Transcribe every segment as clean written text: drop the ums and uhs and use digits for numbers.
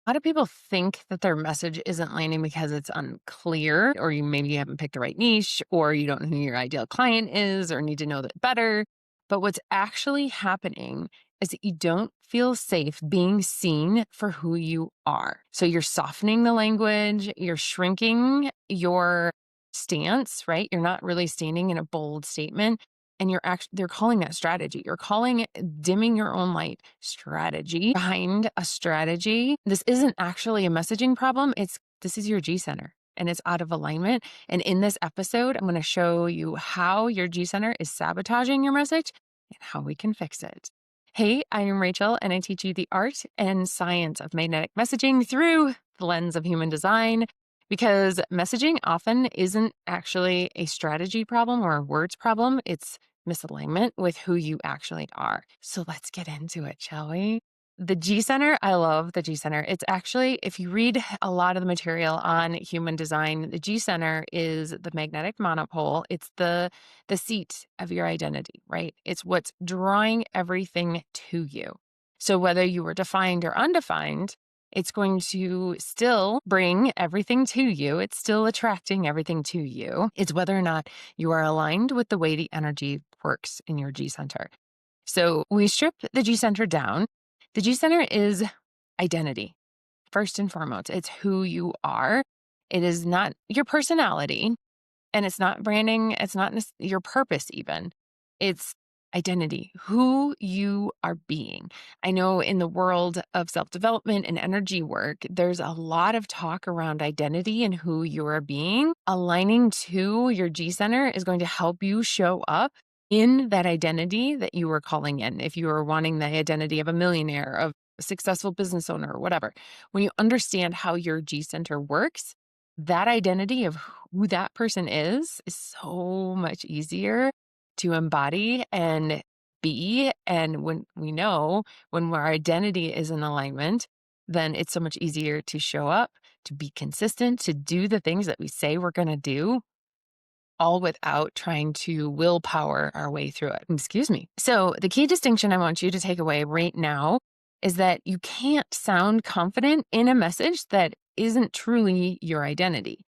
A lot of people think that their message isn't landing because it's unclear, or maybe you haven't picked the right niche, or you don't know who your ideal client is, or need to know that better. But what's actually happening is that you don't feel safe being seen for who you are. So you're softening the language, you're shrinking your stance, right? You're not really standing in a bold statement. And they're calling that strategy. You're calling it dimming your own light strategy behind a strategy. This isn't actually a messaging problem. This is your G center and it's out of alignment. And in this episode, I'm going to show you how your G center is sabotaging your message and how we can fix it. Hey, I am Rachel, and I teach you the art and science of magnetic messaging through the lens of human design. Because messaging often isn't actually a strategy problem or a words problem. It's misalignment with who you actually are. So let's get into it, shall we? The G center, I love the G center. It's actually, if you read a lot of the material on human design, the G center is the magnetic monopole. It's the seat of your identity, right? It's what's drawing everything to you. So whether you were defined or undefined, it's going to still bring everything to you. It's still attracting everything to you. It's whether or not you are aligned with the way the energy works in your G center. So we strip the G center down. The G center is identity, first and foremost. It's who you are. It is not your personality, and it's not branding. It's not your purpose even. It's identity, who you are being. I know in the world of self-development and energy work, there's a lot of talk around identity and who you are being. Aligning to your G center is going to help you show up in that identity that you are calling in. If you are wanting the identity of a millionaire, of a successful business owner, or whatever, when you understand how your G center works, that identity of who that person is so much easier to embody and be. And when we know when our identity is in alignment, then it's so much easier to show up, to be consistent, to do the things that we say we're going to do, all without trying to willpower our way through it. Excuse me. So the key distinction I want you to take away right now is that you can't sound confident in a message that isn't truly your identity.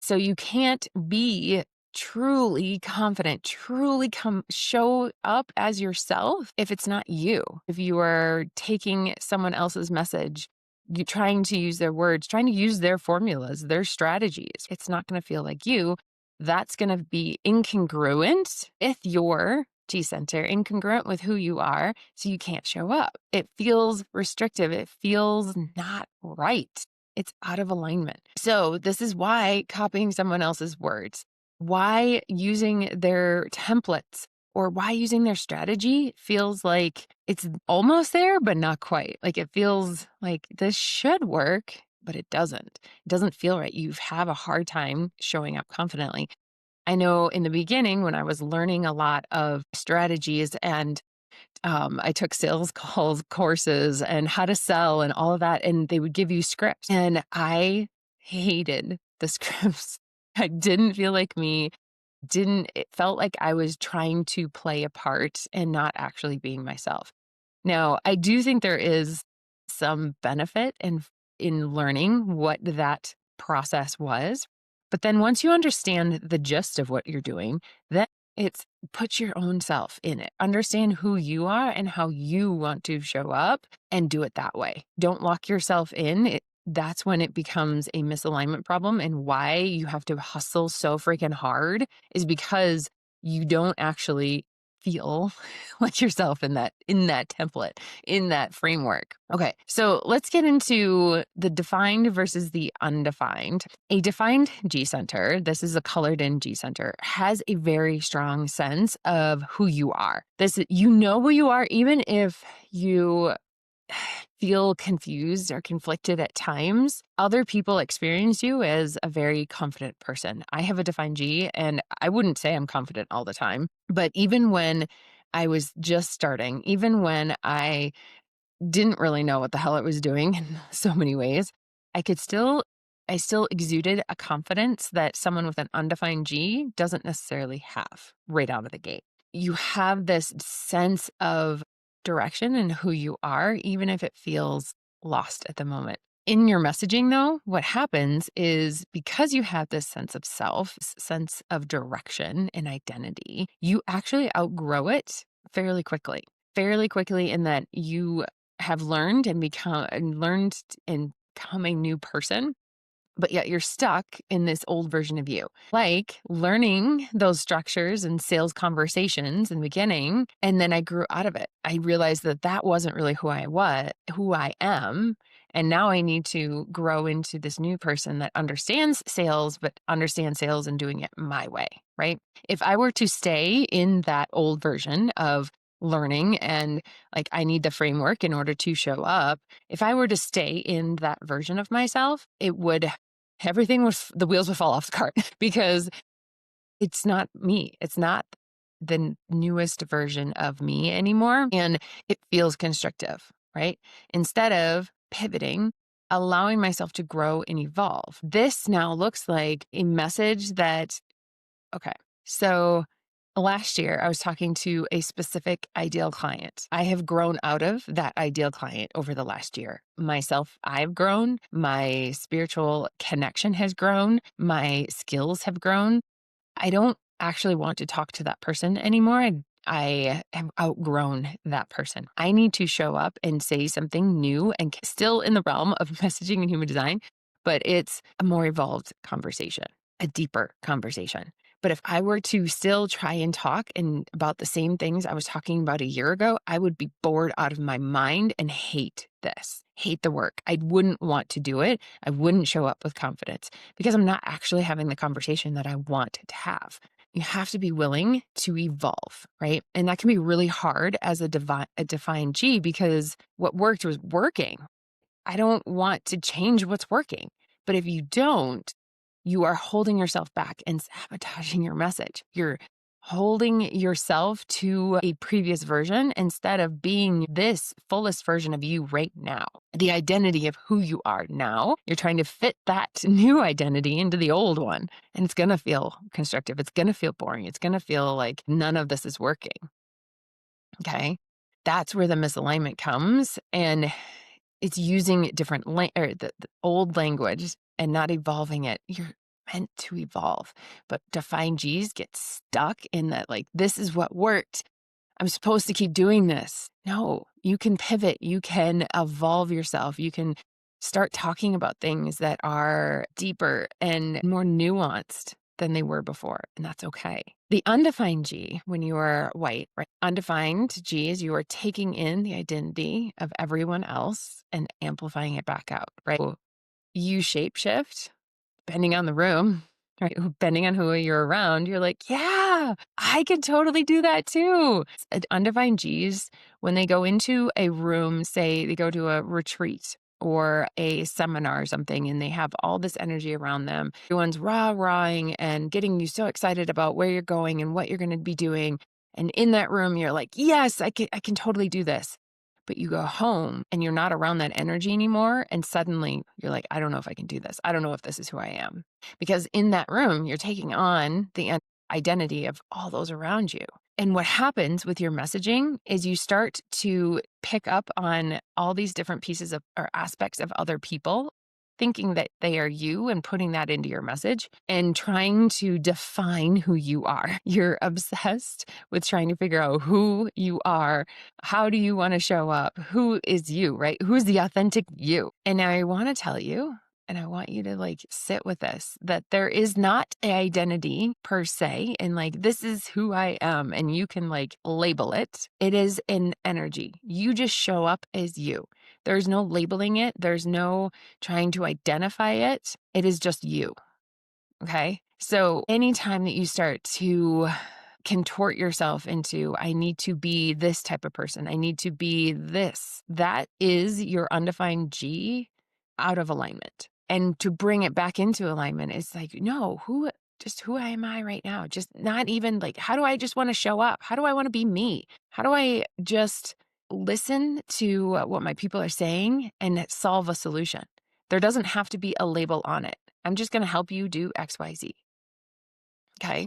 So you can't be truly confident, truly show up as yourself if it's not you. If you are taking someone else's message, you trying to use their words, trying to use their formulas, their strategies, it's not going to feel like you. That's going to be incongruent with your G center, incongruent with who you are. So you can't show up. It feels restrictive. It feels not right. It's out of alignment. So this is why copying someone else's words, why using their templates, or why using their strategy feels like it's almost there, but not quite. Like it feels like this should work, but it doesn't. It doesn't feel right. You have a hard time showing up confidently. I know in the beginning when I was learning a lot of strategies and I took sales calls courses and how to sell and all of that. And they would give you scripts. And I hated the scripts. I didn't feel like me. It felt like I was trying to play a part and not actually being myself. Now, I do think there is some benefit in learning what that process was. But then once you understand the gist of what you're doing, then it's put your own self in it. Understand who you are and how you want to show up and do it that way. Don't lock yourself in. That's when it becomes a misalignment problem, and why you have to hustle so freaking hard is because you don't actually feel like yourself in that template, in that framework. Okay, so let's get into the defined versus the undefined. A defined G center, this is a colored in G center, has a very strong sense of who you are. You know who you are, even if you feel confused or conflicted at times. Other people experience you as a very confident person. I have a defined G, and I wouldn't say I'm confident all the time, but even when I was just starting, even when I didn't really know what the hell it was doing in so many ways, I still exuded a confidence that someone with an undefined G doesn't necessarily have right out of the gate. You have this sense of direction and who you are, even if it feels lost at the moment. In your messaging, though, what happens is because you have this sense of self, sense of direction and identity, you actually outgrow it fairly quickly. Fairly quickly, in that you have learned and become a new person, but yet you're stuck in this old version of you. Like learning those structures and sales conversations in the beginning, and then I grew out of it. I realized that that wasn't really who I am, and now I need to grow into this new person that understands sales, but understands sales and doing it my way, right? If I were to stay in that old version of learning and like I need the framework in order to show up, if I were to stay in that version of myself, the wheels would fall off the cart because it's not me. It's not the newest version of me anymore. And it feels constrictive, right? Instead of pivoting, allowing myself to grow and evolve. This now looks like a message that, okay, so last year I was talking to a specific ideal client. I have grown out of that ideal client over the last year. Myself, I've grown. My spiritual connection has grown. My skills have grown. I don't actually want to talk to that person anymore. I have outgrown that person. I need to show up and say something new and still in the realm of messaging and human design, but it's a more evolved conversation, a deeper conversation. But if I were to still try and talk about the same things I was talking about a year ago, I would be bored out of my mind and hate the work. I wouldn't want to do it. I wouldn't show up with confidence because I'm not actually having the conversation that I want to have. You have to be willing to evolve, right? And that can be really hard as a defined G because what worked was working. I don't want to change what's working. But if you don't, you are holding yourself back and sabotaging your message. You're holding yourself to a previous version instead of being this fullest version of you right now. The identity of who you are now, you're trying to fit that new identity into the old one. And it's going to feel constructive. It's going to feel boring. It's going to feel like none of this is working. Okay. That's where the misalignment comes. And it's using different the old language and not evolving it. You're meant to evolve, but defined G's get stuck in that, like, this is what worked. I'm supposed to keep doing this. No, you can pivot. You can evolve yourself. You can start talking about things that are deeper and more nuanced than they were before. And that's okay. The undefined G, when you are white, right? Undefined G is you are taking in the identity of everyone else and amplifying it back out, right? So you shapeshift depending on the room, right? Depending on who you're around, you're like, yeah, I can totally do that too. Undefined G's, when they go into a room, say they go to a retreat or a seminar or something, and they have all this energy around them. Everyone's rah-rahing and getting you so excited about where you're going and what you're going to be doing. And in that room, you're like, yes, I can totally do this. But you go home and you're not around that energy anymore. And suddenly you're like, I don't know if I can do this. I don't know if this is who I am. Because in that room, you're taking on the identity of all those around you. And what happens with your messaging is you start to pick up on all these different pieces of or aspects of other people, thinking that they are you and putting that into your message and trying to define who you are. You're obsessed with trying to figure out who you are. How do you want to show up? Who is you, right? Who's the authentic you? And now I want to tell you, and I want you to like sit with this, that there is not an identity per se. And like, this is who I am. And you can like label it. It is an energy. You just show up as you. There's no labeling it. There's no trying to identify it. It is just you. Okay. So anytime that you start to contort yourself into, I need to be this type of person, I need to be this, that is your undefined G out of alignment. And to bring it back into alignment, it's like, no, who am I right now? Just not even like, how do I just want to show up? How do I want to be me? How do I just listen to what my people are saying and solve a solution? There doesn't have to be a label on it. I'm just going to help you do XYZ. Okay.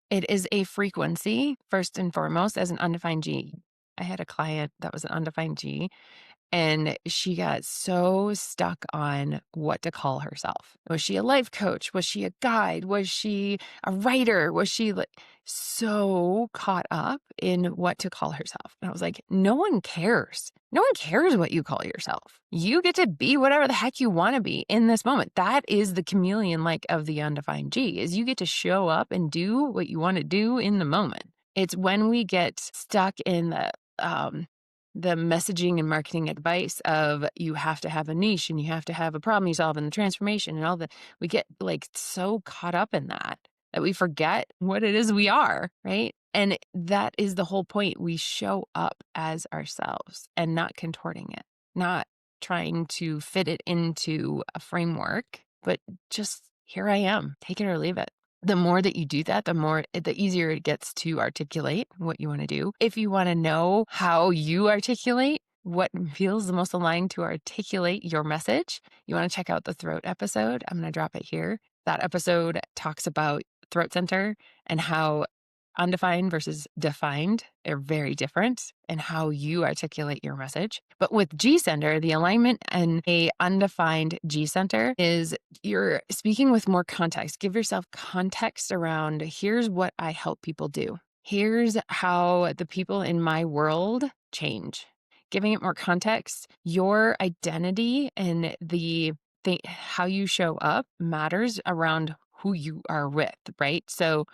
It is a frequency, first and foremost, as an undefined G. I had a client that was an undefined G, And she got so stuck on what to call herself. Was she a life coach? Was she a guide? Was she a writer? Was she like so caught up in what to call herself? And I was like, no one cares. No one cares what you call yourself. You get to be whatever the heck you want to be in this moment. That is the chameleon like of the undefined G, is you get to show up and do what you want to do in the moment. It's when we get stuck in the messaging and marketing advice of you have to have a niche and you have to have a problem you solve in the transformation and all that. We get like so caught up in that we forget what it is we are, right? And that is the whole point. We show up as ourselves and not contorting it, not trying to fit it into a framework, but just here I am, take it or leave it. The more that you do that, the easier it gets to articulate what you want to do. If you want to know how you articulate what feels the most aligned to articulate your message, you want to check out the throat episode. I'm going to drop it here. That episode talks about throat center and how undefined versus defined are very different and how you articulate your message. But with G center, the alignment and a undefined G center is you're speaking with more context. Give yourself context around here's what I help people do. Here's how the people in my world change. Giving it more context, your identity and how you show up matters around who you are with, right? So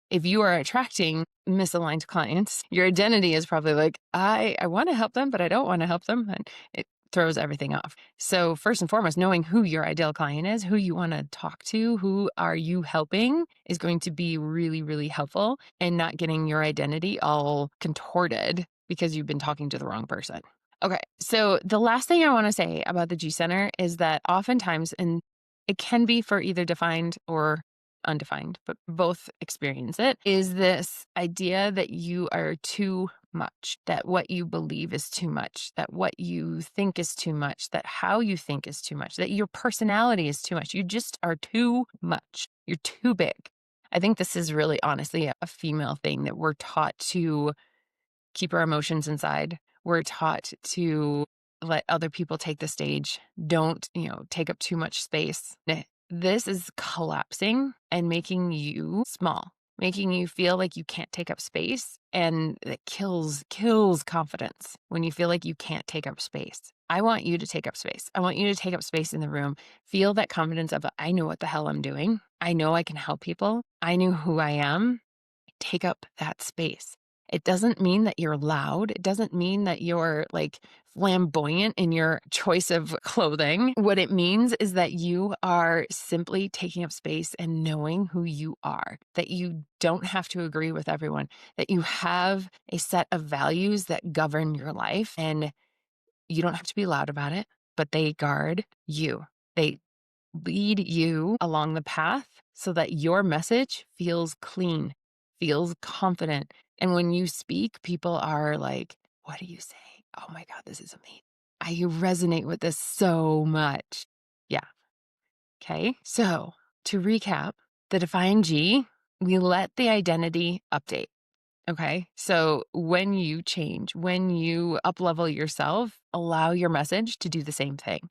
if you are attracting misaligned clients, your identity is probably like, I want to help them, but I don't want to help them. And it throws everything off. So first and foremost, knowing who your ideal client is, who you want to talk to, who are you helping is going to be really, really helpful, and not getting your identity all contorted because you've been talking to the wrong person. Okay. So the last thing I want to say about the G center is that oftentimes, and it can be for either defined or undefined, but both experience it, is this idea that you are too much, that what you believe is too much, that what you think is too much, that how you think is too much, that your personality is too much. You just are too much. You're too big. I think this is really honestly a female thing that we're taught to keep our emotions inside. We're taught to let other people take the stage. Don't, take up too much space. This is collapsing and making you small, making you feel like you can't take up space. And it kills confidence when you feel like you can't take up space. I want you to take up space. I want you to take up space in the room. Feel that confidence of, I know what the hell I'm doing. I know I can help people. I know who I am. Take up that space. It doesn't mean that you're loud. It doesn't mean that you're like flamboyant in your choice of clothing. What it means is that you are simply taking up space and knowing who you are, that you don't have to agree with everyone, that you have a set of values that govern your life, and you don't have to be loud about it, but they guard you. They lead you along the path so that your message feels clean, feels confident. And when you speak, people are like, what do you say? Oh my God, this is amazing. I resonate with this so much. Yeah. Okay. So to recap, the Define G, we let the identity update. Okay. So when you change, when you up-level yourself, allow your message to do the same thing.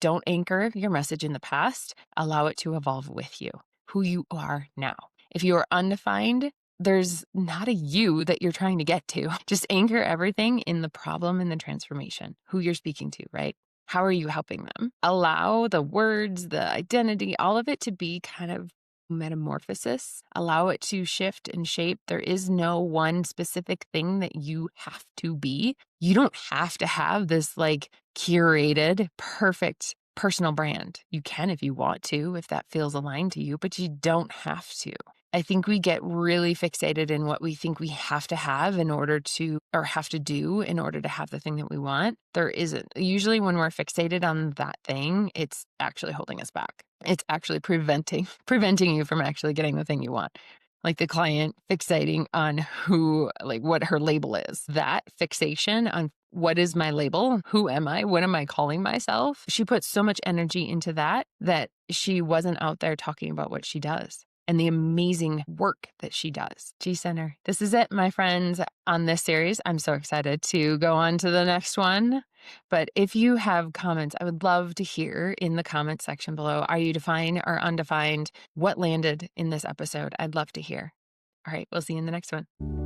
Don't anchor your message in the past. Allow it to evolve with you, who you are now. If you are undefined, there's not a you that you're trying to get to. Just anchor everything in the problem and the transformation, who you're speaking to, right? How are you helping them? Allow the words, the identity, all of it to be kind of metamorphosis. Allow it to shift and shape. There is no one specific thing that you have to be. You don't have to have this like curated, perfect personal brand. You can if you want to, if that feels aligned to you, but you don't have to. I think we get really fixated in what we think we have to have in order to, or have to do in order to have the thing that we want. There isn't. Usually when we're fixated on that thing, it's actually holding us back. It's actually preventing you from actually getting the thing you want. Like the client fixating on what her label is. That fixation on what is my label? Who am I? What am I calling myself? She put so much energy into that she wasn't out there talking about what she does. and the amazing work that she does. G-Center. This is it, my friends, on this series. I'm so excited to go on to the next one. But if you have comments, I would love to hear in the comment section below. Are you defined or undefined? What landed in this episode? I'd love to hear. All right, we'll see you in the next one.